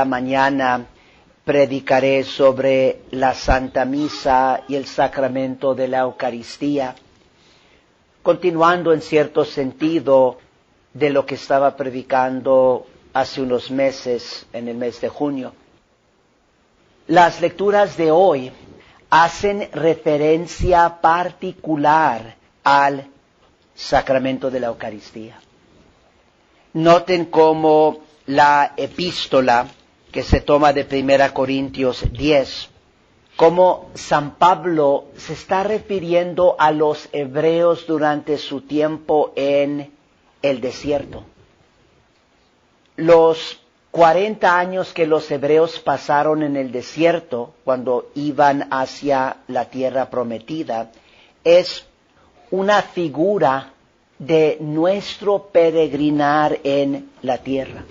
Mañana predicaré sobre la Santa Misa y el sacramento de la Eucaristía, continuando en cierto sentido de lo que estaba predicando hace unos meses, en el mes de junio. Las lecturas de hoy hacen referencia particular al sacramento de la Eucaristía. Noten cómo la epístola que se toma de 1 Corintios 10, cómo San Pablo se está refiriendo a los hebreos durante su tiempo en el desierto. Los 40 años que los hebreos pasaron en el desierto cuando iban hacia la tierra prometida es una figura de nuestro peregrinar en la tierra.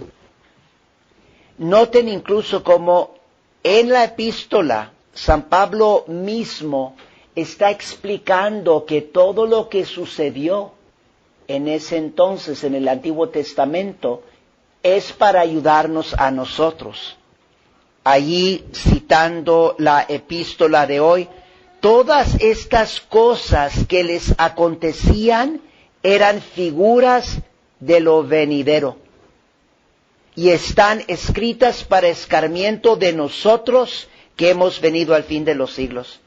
Noten incluso cómo en la epístola San Pablo mismo está explicando que todo lo que sucedió en ese entonces en el Antiguo Testamento es para ayudarnos a nosotros. Allí, citando la epístola de hoy, todas estas cosas que les acontecían eran figuras de lo venidero y están escritas para escarmiento de nosotros que hemos venido al fin de los siglos.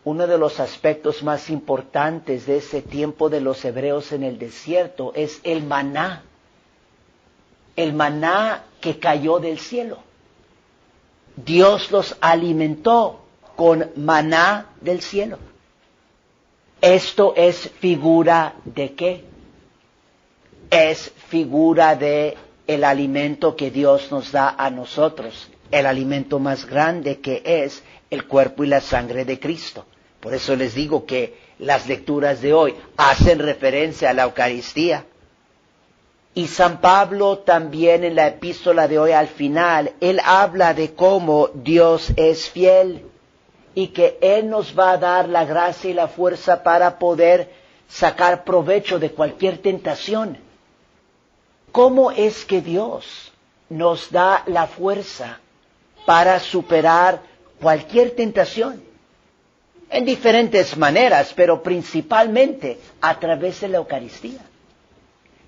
Uno de los aspectos más importantes de ese tiempo de los hebreos en el desierto es el maná que cayó del cielo. Dios los alimentó con maná del cielo. ¿Esto es figura de qué? Es figura de el alimento que Dios nos da a nosotros, el alimento más grande que es el cuerpo y la sangre de Cristo. Por eso les digo que las lecturas de hoy hacen referencia a la Eucaristía. Y San Pablo también en la epístola de hoy al final, él habla de cómo Dios es fiel y que Él nos va a dar la gracia y la fuerza para poder sacar provecho de cualquier tentación. ¿Cómo es que Dios nos da la fuerza para superar cualquier tentación? En diferentes maneras, pero principalmente a través de la Eucaristía.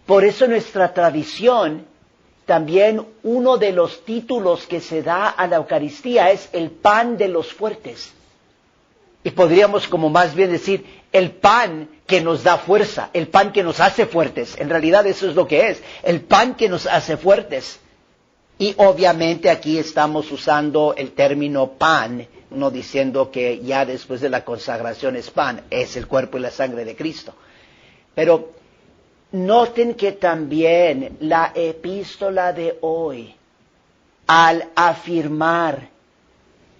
Por eso nuestra tradición, también uno de los títulos que se da a la Eucaristía es el pan de los fuertes. Y podríamos como más bien decir, el pan que nos da fuerza, el pan que nos hace fuertes. En realidad eso es lo que es, el pan que nos hace fuertes. Y obviamente aquí estamos usando el término pan, no diciendo que ya después de la consagración es pan, es el cuerpo y la sangre de Cristo. Pero noten que también la epístola de hoy, al afirmar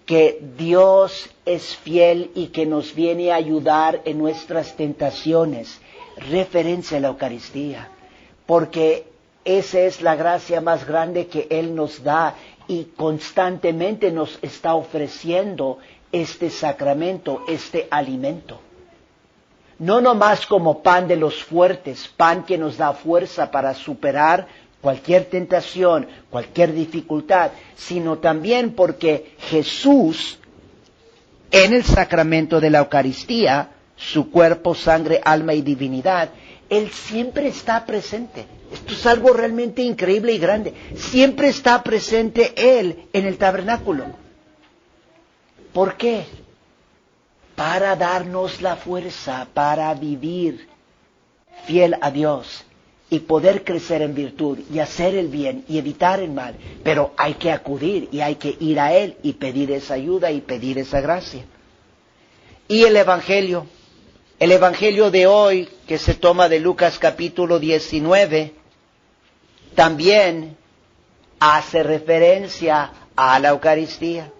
que Dios es fiel y que nos viene a ayudar en nuestras tentaciones, referencia a la Eucaristía, porque esa es la gracia más grande que Él nos da y constantemente nos está ofreciendo este sacramento, este alimento. No nomás como pan de los fuertes, pan que nos da fuerza para superar cualquier tentación, cualquier dificultad, sino también porque Jesús, en el sacramento de la Eucaristía, su cuerpo, sangre, alma y divinidad, Él siempre está presente. Esto es algo realmente increíble y grande. Siempre está presente Él en el tabernáculo. ¿Por qué? Para darnos la fuerza para vivir fiel a Dios y poder crecer en virtud y hacer el bien y evitar el mal. Pero hay que acudir y hay que ir a Él y pedir esa ayuda y pedir esa gracia. Y el Evangelio de hoy, que se toma de Lucas capítulo 19, también hace referencia a la Eucaristía.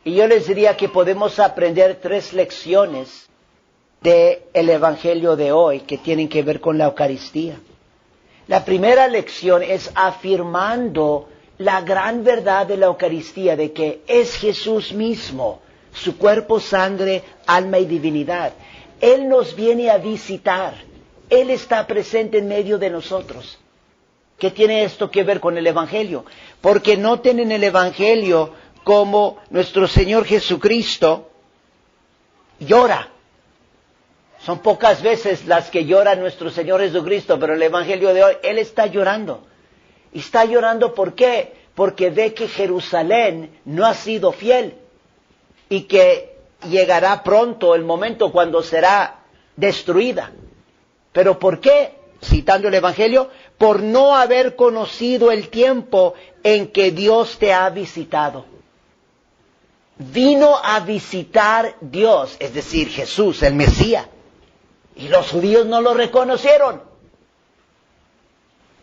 Y yo les diría que podemos aprender 3 lecciones del Evangelio de hoy que tienen que ver con la Eucaristía. La primera lección es afirmando la gran verdad de la Eucaristía, de que es Jesús mismo, su cuerpo, sangre, alma y divinidad. Él nos viene a visitar, Él está presente en medio de nosotros. ¿Qué tiene esto que ver con el Evangelio? Porque noten en el Evangelio cómo nuestro Señor Jesucristo llora. Son pocas veces las que llora nuestro Señor Jesucristo, pero el Evangelio de hoy, Él está llorando. ¿Y está llorando por qué? Porque ve que Jerusalén no ha sido fiel y que llegará pronto el momento cuando será destruida. ¿Pero por qué? Citando el Evangelio, por no haber conocido el tiempo en que Dios te ha visitado. Vino a visitar Dios, es decir, Jesús, el Mesías. Y los judíos no lo reconocieron.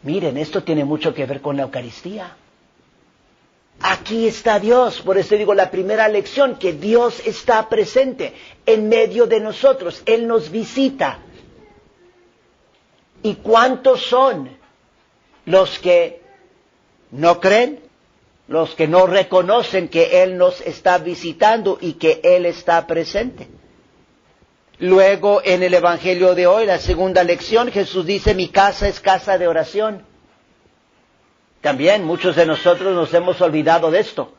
Miren, esto tiene mucho que ver con la Eucaristía. Aquí está Dios, por eso digo la primera lección, que Dios está presente en medio de nosotros. Él nos visita. ¿Y cuántos son los que no creen? Los que no reconocen que Él nos está visitando y que Él está presente. Luego, en el Evangelio de hoy, la segunda lección, Jesús dice, mi casa es casa de oración. También muchos de nosotros nos hemos olvidado de esto.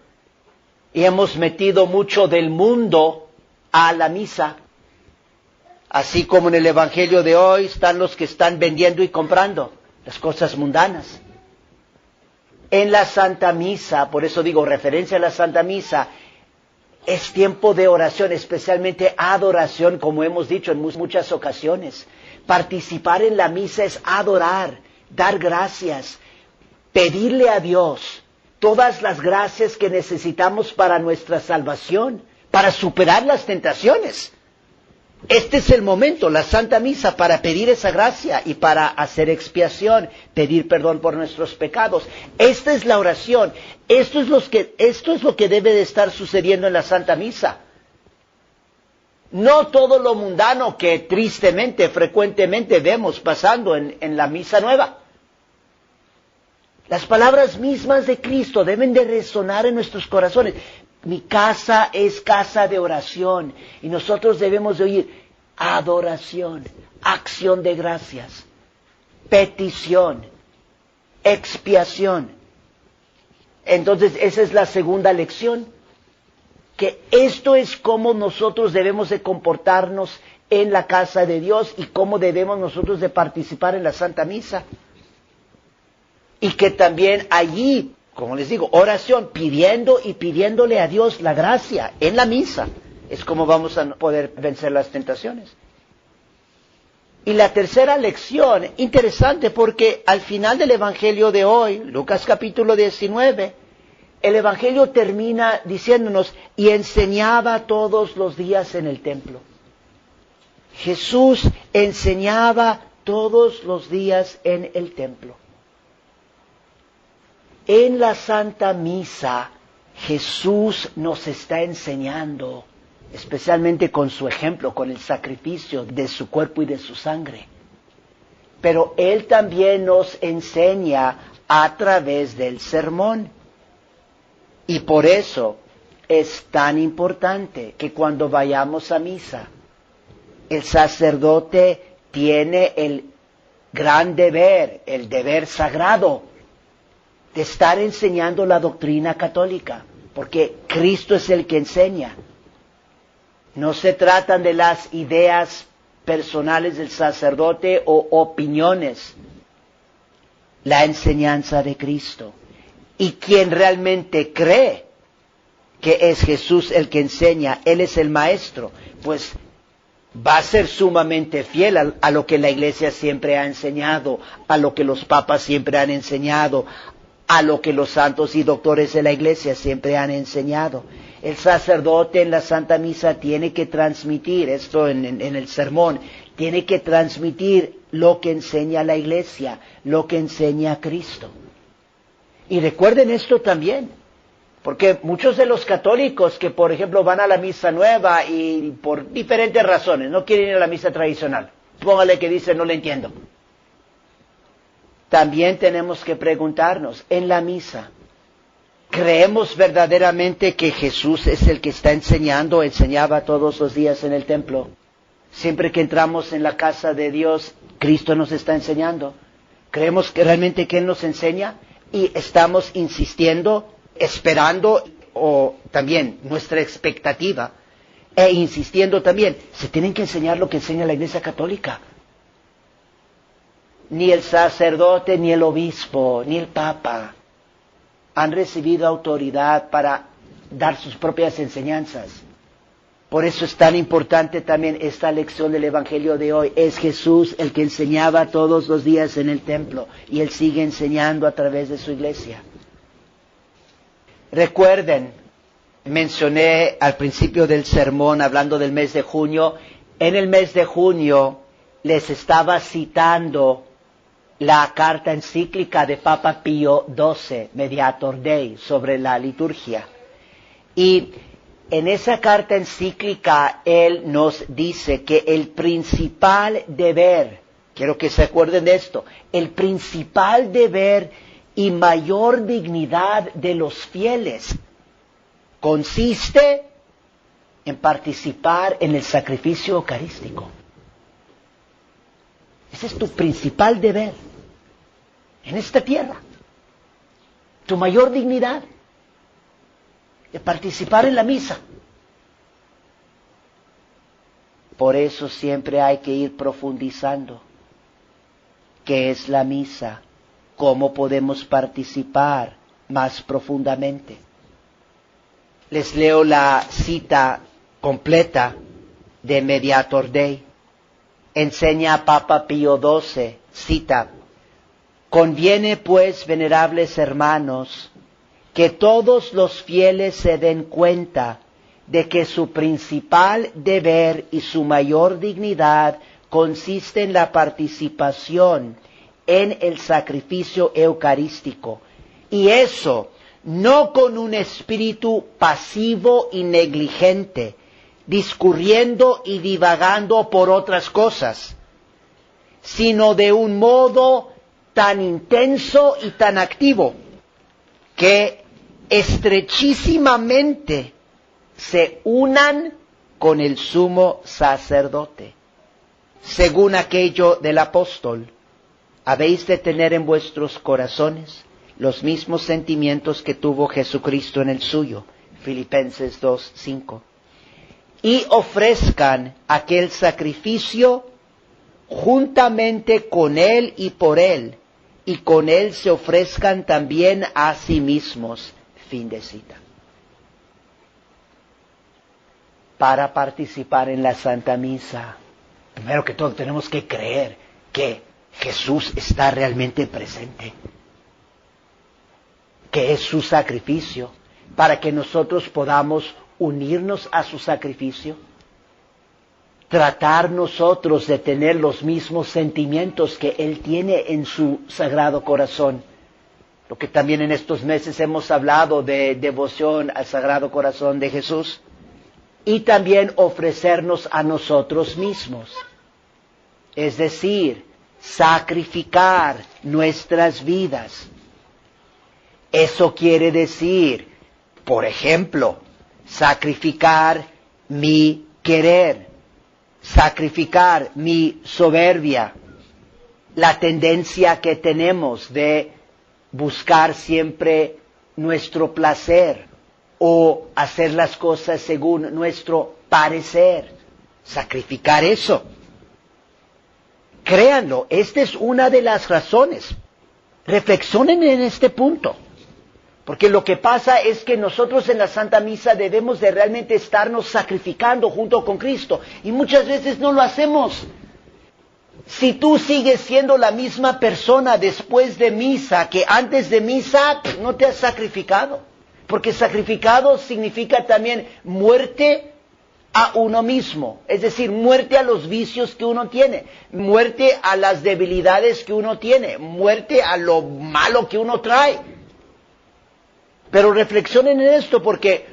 Y hemos metido mucho del mundo a la misa. Así como en el Evangelio de hoy están los que están vendiendo y comprando las cosas mundanas. En la Santa Misa, por eso digo referencia a la Santa Misa, es tiempo de oración, especialmente adoración, como hemos dicho en muchas ocasiones. Participar en la misa es adorar, dar gracias, pedirle a Dios todas las gracias que necesitamos para nuestra salvación, para superar las tentaciones. Este es el momento, la Santa Misa, para pedir esa gracia y para hacer expiación, pedir perdón por nuestros pecados. Esta es la oración. Esto es lo que debe de estar sucediendo en la Santa Misa. No todo lo mundano que tristemente, frecuentemente vemos pasando en la Misa Nueva. Las palabras mismas de Cristo deben de resonar en nuestros corazones. Mi casa es casa de oración y nosotros debemos de oír adoración, acción de gracias, petición, expiación. Entonces esa es la segunda lección, que esto es cómo nosotros debemos de comportarnos en la casa de Dios y cómo debemos nosotros de participar en la Santa Misa. Y que también allí, como les digo, oración, pidiendo y pidiéndole a Dios la gracia en la misa, es como vamos a poder vencer las tentaciones. Y la tercera lección, interesante porque al final del Evangelio de hoy, Lucas capítulo 19, el Evangelio termina diciéndonos, y enseñaba todos los días en el templo. Jesús enseñaba todos los días en el templo. En la Santa Misa, Jesús nos está enseñando, especialmente con su ejemplo, con el sacrificio de su cuerpo y de su sangre. Pero Él también nos enseña a través del sermón. Y por eso es tan importante que cuando vayamos a misa, el sacerdote tiene el gran deber, el deber sagrado, de estar enseñando la doctrina católica, porque Cristo es el que enseña. No se tratan de las ideas personales del sacerdote o opiniones, la enseñanza de Cristo. Y quien realmente cree que es Jesús el que enseña, Él es el maestro, pues va a ser sumamente fiel a lo que la Iglesia siempre ha enseñado, a lo que los papas siempre han enseñado, a lo que los santos y doctores de la Iglesia siempre han enseñado. El sacerdote en la Santa Misa tiene que transmitir, esto en el sermón, tiene que transmitir lo que enseña la Iglesia, lo que enseña Cristo. Y recuerden esto también, porque muchos de los católicos que, por ejemplo, van a la Misa Nueva y por diferentes razones no quieren ir a la Misa tradicional, póngale que dicen, no le entiendo. También tenemos que preguntarnos, en la misa, ¿creemos verdaderamente que Jesús es el que está enseñaba todos los días en el templo? Siempre que entramos en la casa de Dios, Cristo nos está enseñando. Creemos que realmente que Él nos enseña y estamos insistiendo, esperando, o también nuestra expectativa, e insistiendo también, se tienen que enseñar lo que enseña la Iglesia Católica. Ni el sacerdote, ni el obispo, ni el papa han recibido autoridad para dar sus propias enseñanzas. Por eso es tan importante también esta lección del Evangelio de hoy. Es Jesús el que enseñaba todos los días en el templo y Él sigue enseñando a través de su iglesia. Recuerden, mencioné al principio del sermón, hablando del mes de junio, en el mes de junio les estaba citando la carta encíclica de Papa Pío XII, Mediator Dei, sobre la liturgia. Y en esa carta encíclica él nos dice que el principal deber, quiero que se acuerden de esto, el principal deber y mayor dignidad de los fieles consiste en participar en el sacrificio eucarístico. Ese es tu principal deber en esta tierra. Tu mayor dignidad de participar en la misa. Por eso siempre hay que ir profundizando. ¿Qué es la misa? ¿Cómo podemos participar más profundamente? Les leo la cita completa de Mediator Dei. Enseña a Papa Pío XII, cita: conviene pues, venerables hermanos, que todos los fieles se den cuenta de que su principal deber y su mayor dignidad consiste en la participación en el sacrificio eucarístico, y eso no con un espíritu pasivo y negligente, discurriendo y divagando por otras cosas, sino de un modo tan intenso y tan activo que estrechísimamente se unan con el sumo sacerdote. Según aquello del apóstol, habéis de tener en vuestros corazones los mismos sentimientos que tuvo Jesucristo en el suyo. Filipenses 2:5. Y ofrezcan aquel sacrificio juntamente con Él y por Él, y con Él se ofrezcan también a sí mismos. Fin de cita. Para participar en la Santa Misa, primero que todo tenemos que creer que Jesús está realmente presente, que es su sacrificio, para que nosotros podamos unirnos a su sacrificio, tratar nosotros de tener los mismos sentimientos que Él tiene en su Sagrado Corazón. Lo que también en estos meses hemos hablado de devoción al Sagrado Corazón de Jesús. Y también ofrecernos a nosotros mismos. Es decir, sacrificar nuestras vidas. Eso quiere decir, por ejemplo, sacrificar mi querer, sacrificar mi soberbia, la tendencia que tenemos de buscar siempre nuestro placer o hacer las cosas según nuestro parecer, sacrificar eso. Créanlo, esta es una de las razones. Reflexionen en este punto. Porque lo que pasa es que nosotros en la Santa Misa debemos de realmente estarnos sacrificando junto con Cristo. Y muchas veces no lo hacemos. Si tú sigues siendo la misma persona después de misa que antes de misa, no te has sacrificado. Porque sacrificado significa también muerte a uno mismo. Es decir, muerte a los vicios que uno tiene. Muerte a las debilidades que uno tiene. Muerte a lo malo que uno trae. Pero reflexionen en esto, porque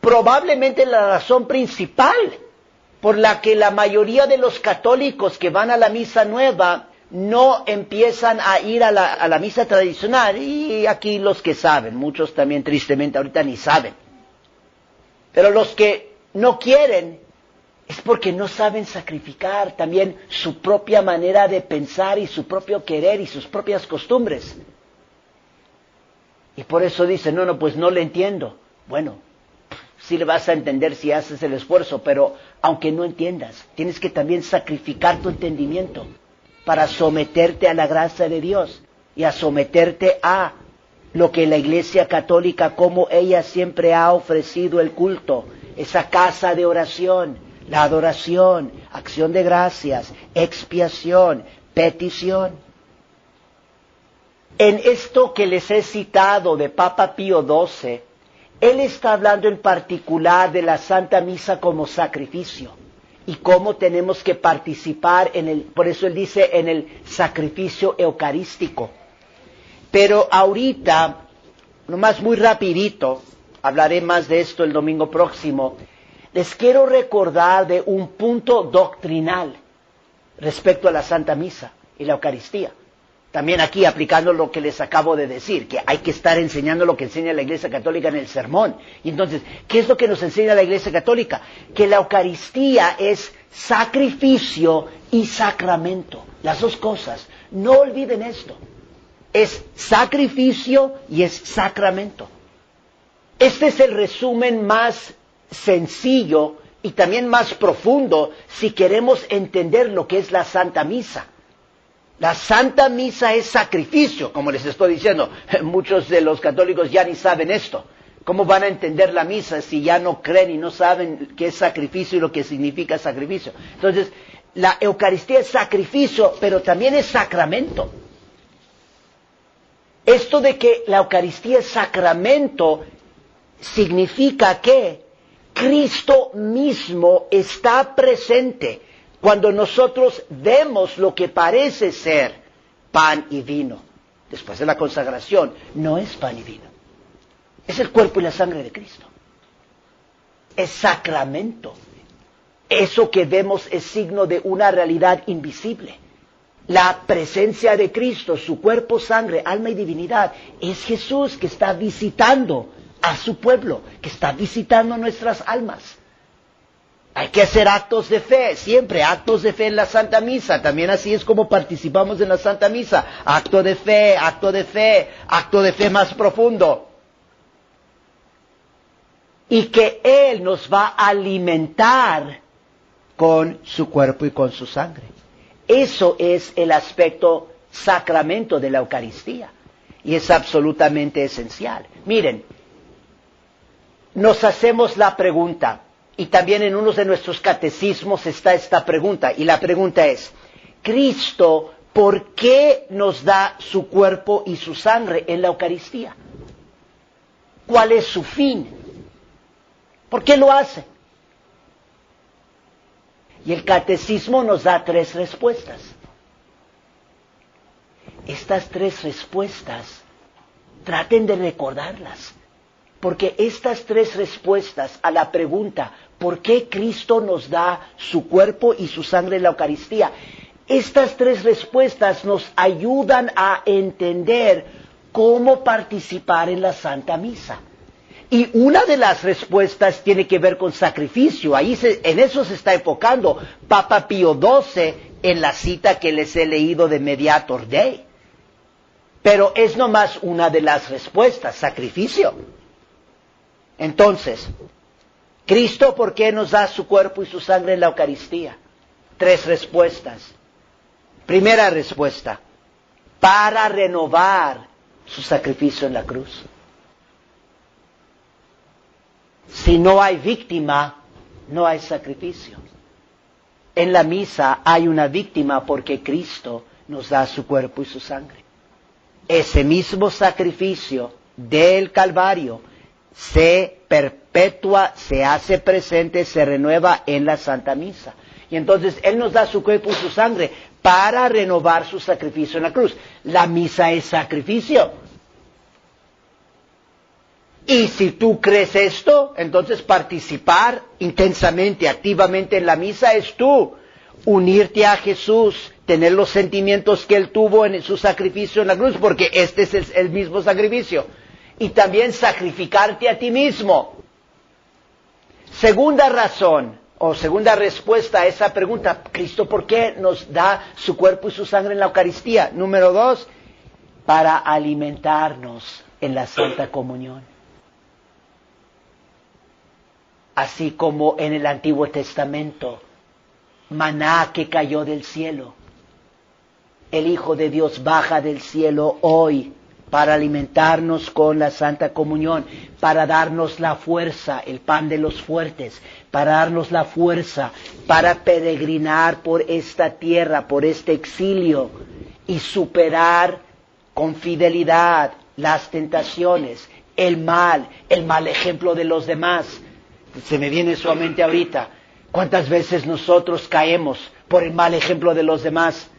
probablemente la razón principal por la que la mayoría de los católicos que van a la misa nueva no empiezan a ir a la misa tradicional, y aquí los que saben, muchos también tristemente ahorita ni saben, pero los que no quieren es porque no saben sacrificar también su propia manera de pensar y su propio querer y sus propias costumbres. Y por eso dicen, no, pues no le entiendo. Bueno, sí le vas a entender si haces el esfuerzo, pero aunque no entiendas, tienes que también sacrificar tu entendimiento para someterte a la gracia de Dios y a someterte a lo que la Iglesia Católica, como ella siempre ha ofrecido el culto, esa casa de oración, la adoración, acción de gracias, expiación, petición. En esto que les he citado de Papa Pío XII, él está hablando en particular de la Santa Misa como sacrificio y cómo tenemos que participar por eso él dice, en el sacrificio eucarístico. Pero ahorita, nomás muy rapidito, hablaré más de esto el domingo próximo, les quiero recordar de un punto doctrinal respecto a la Santa Misa y la Eucaristía. También aquí aplicando lo que les acabo de decir, que hay que estar enseñando lo que enseña la Iglesia Católica en el sermón. Y entonces, ¿qué es lo que nos enseña la Iglesia Católica? Que la Eucaristía es sacrificio y sacramento. Las dos cosas. No olviden esto. Es sacrificio y es sacramento. Este es el resumen más sencillo y también más profundo si queremos entender lo que es la Santa Misa. La Santa Misa es sacrificio, como les estoy diciendo. Muchos de los católicos ya ni saben esto. ¿Cómo van a entender la misa si ya no creen y no saben qué es sacrificio y lo que significa sacrificio? Entonces, la Eucaristía es sacrificio, pero también es sacramento. Esto de que la Eucaristía es sacramento significa que Cristo mismo está presente cuando nosotros vemos lo que parece ser pan y vino. Después de la consagración, no es pan y vino. Es el cuerpo y la sangre de Cristo. Es sacramento. Eso que vemos es signo de una realidad invisible. La presencia de Cristo, su cuerpo, sangre, alma y divinidad, es Jesús que está visitando a su pueblo, que está visitando nuestras almas. Hay que hacer actos de fe, siempre actos de fe en la Santa Misa. También así es como participamos en la Santa Misa. Acto de fe, acto de fe, acto de fe más profundo. Y que Él nos va a alimentar con su cuerpo y con su sangre. Eso es el aspecto sacramento de la Eucaristía. Y es absolutamente esencial. Miren, nos hacemos la pregunta, y también en uno de nuestros catecismos está esta pregunta, y la pregunta es, Cristo, ¿por qué nos da su cuerpo y su sangre en la Eucaristía? ¿Cuál es su fin? ¿Por qué lo hace? Y el catecismo nos da 3 respuestas. Estas 3 respuestas, traten de recordarlas, porque estas 3 respuestas a la pregunta, ¿por qué Cristo nos da su cuerpo y su sangre en la Eucaristía? Estas 3 respuestas nos ayudan a entender cómo participar en la Santa Misa. Y una de las respuestas tiene que ver con sacrificio. En eso se está enfocando Papa Pío XII en la cita que les he leído de Mediator Dei. Pero es nomás una de las respuestas, sacrificio. Entonces, Cristo, ¿por qué nos da su cuerpo y su sangre en la Eucaristía? 3 respuestas. Primera respuesta, para renovar su sacrificio en la cruz. Si no hay víctima, no hay sacrificio. En la misa hay una víctima porque Cristo nos da su cuerpo y su sangre. Ese mismo sacrificio del Calvario se perpetúa, se hace presente, se renueva en la Santa Misa. Y entonces Él nos da su cuerpo y su sangre para renovar su sacrificio en la cruz. La misa es sacrificio. Y si tú crees esto, entonces participar intensamente, activamente en la misa es tú. Unirte a Jesús, tener los sentimientos que Él tuvo en su sacrificio en la cruz, porque este es el mismo sacrificio. Y también sacrificarte a ti mismo. Segunda razón O segunda respuesta a esa pregunta, Cristo, ¿por qué nos da su cuerpo y su sangre en la Eucaristía? Número 2, para alimentarnos en la Santa Comunión. Así como en el Antiguo Testamento, maná que cayó del cielo. El Hijo de Dios baja del cielo hoy para alimentarnos con la Santa Comunión, para darnos la fuerza, el pan de los fuertes, para darnos la fuerza para peregrinar por esta tierra, por este exilio y superar con fidelidad las tentaciones, el mal ejemplo de los demás. Se me viene su mente ahorita, ¿cuántas veces nosotros caemos por el mal ejemplo de los demás?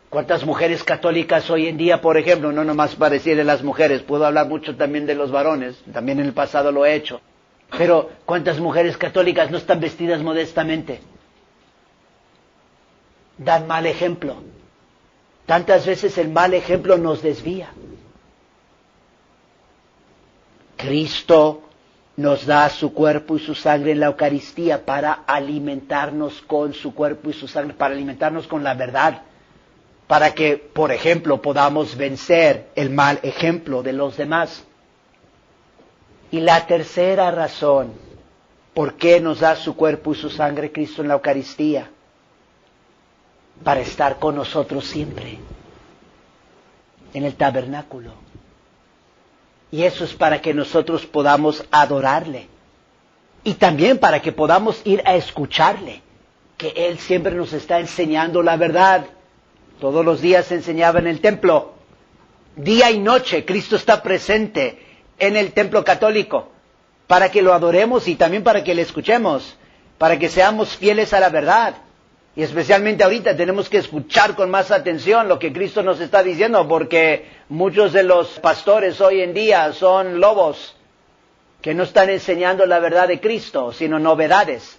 ¿Cuántas mujeres católicas hoy en día, por ejemplo, no nomás para decir de las mujeres, puedo hablar mucho también de los varones, también en el pasado lo he hecho, pero ¿cuántas mujeres católicas no están vestidas modestamente? Dan mal ejemplo. Tantas veces el mal ejemplo nos desvía. Cristo nos da su cuerpo y su sangre en la Eucaristía para alimentarnos con su cuerpo y su sangre, para alimentarnos con la verdad, para que, por ejemplo, podamos vencer el mal ejemplo de los demás. Y la tercera razón, ¿por qué nos da su cuerpo y su sangre Cristo en la Eucaristía? Para estar con nosotros siempre, en el tabernáculo. Y eso es para que nosotros podamos adorarle. Y también para que podamos ir a escucharle, que Él siempre nos está enseñando la verdad. Todos los días enseñaba en el templo. Día y noche Cristo está presente en el templo católico para que lo adoremos y también para que le escuchemos, para que seamos fieles a la verdad. Y especialmente ahorita tenemos que escuchar con más atención lo que Cristo nos está diciendo, porque muchos de los pastores hoy en día son lobos que no están enseñando la verdad de Cristo, sino novedades.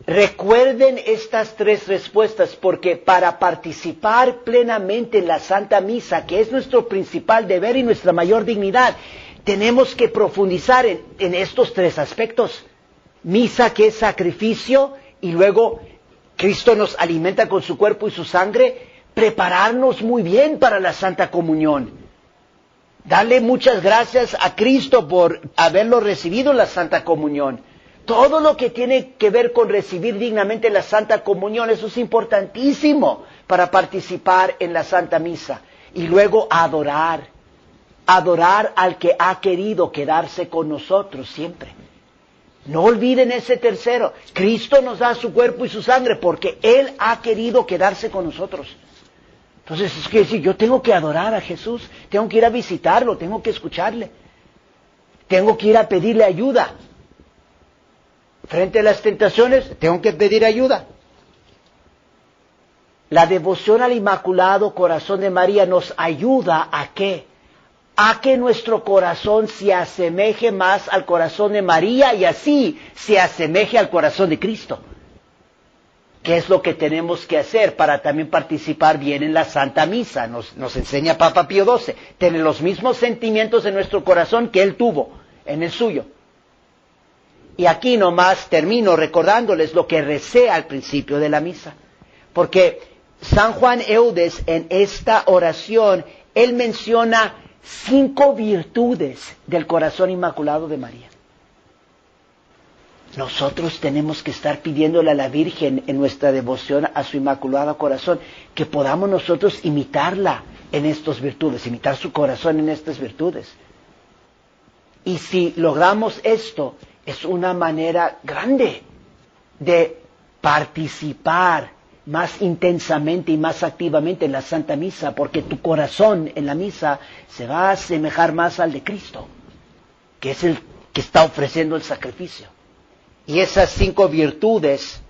Recuerden estas tres respuestas, porque para participar plenamente en la Santa Misa, que es nuestro principal deber y nuestra mayor dignidad, tenemos que profundizar en estos tres aspectos. Misa, que es sacrificio, y luego Cristo nos alimenta con su cuerpo y su sangre. Prepararnos muy bien para la Santa Comunión. Darle muchas gracias a Cristo por haberlo recibido en la Santa Comunión. Todo lo que tiene que ver con recibir dignamente la Santa Comunión, eso es importantísimo para participar en la Santa Misa. Y luego adorar al que ha querido quedarse con nosotros siempre. No olviden ese tercero. Cristo nos da su cuerpo y su sangre porque Él ha querido quedarse con nosotros. Entonces es que decir, yo tengo que adorar a Jesús, tengo que ir a visitarlo, tengo que escucharle, tengo que ir a pedirle ayuda. Frente a las tentaciones, tengo que pedir ayuda. La devoción al Inmaculado Corazón de María nos ayuda ¿a qué? A que nuestro corazón se asemeje más al corazón de María y así se asemeje al corazón de Cristo. ¿Qué es lo que tenemos que hacer para también participar bien en la Santa Misa? Nos enseña Papa Pío XII, tener los mismos sentimientos en nuestro corazón que él tuvo en el suyo. Y aquí nomás termino recordándoles lo que recé al principio de la misa. Porque San Juan Eudes en esta oración, él menciona 5 virtudes del corazón inmaculado de María. Nosotros tenemos que estar pidiéndole a la Virgen en nuestra devoción a su Inmaculado Corazón, que podamos nosotros imitarla en estas virtudes, imitar su corazón en estas virtudes. Y si logramos esto, es una manera grande de participar más intensamente y más activamente en la Santa Misa, porque tu corazón en la misa se va a asemejar más al de Cristo, que es el que está ofreciendo el sacrificio. Y esas 5 virtudes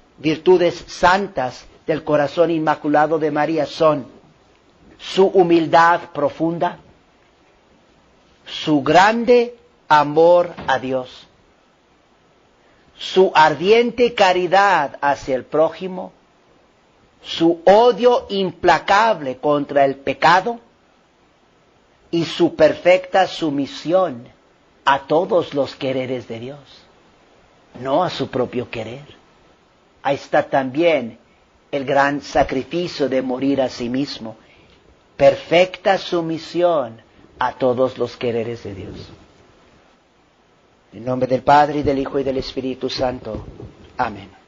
santas del corazón inmaculado de María son su humildad profunda, su grande amor a Dios, su ardiente caridad hacia el prójimo, su odio implacable contra el pecado y su perfecta sumisión a todos los quereres de Dios. no a su propio querer. Ahí está también el gran sacrificio de morir a sí mismo. Perfecta sumisión a todos los quereres de Dios. En nombre del Padre, y del Hijo, y del Espíritu Santo. Amén.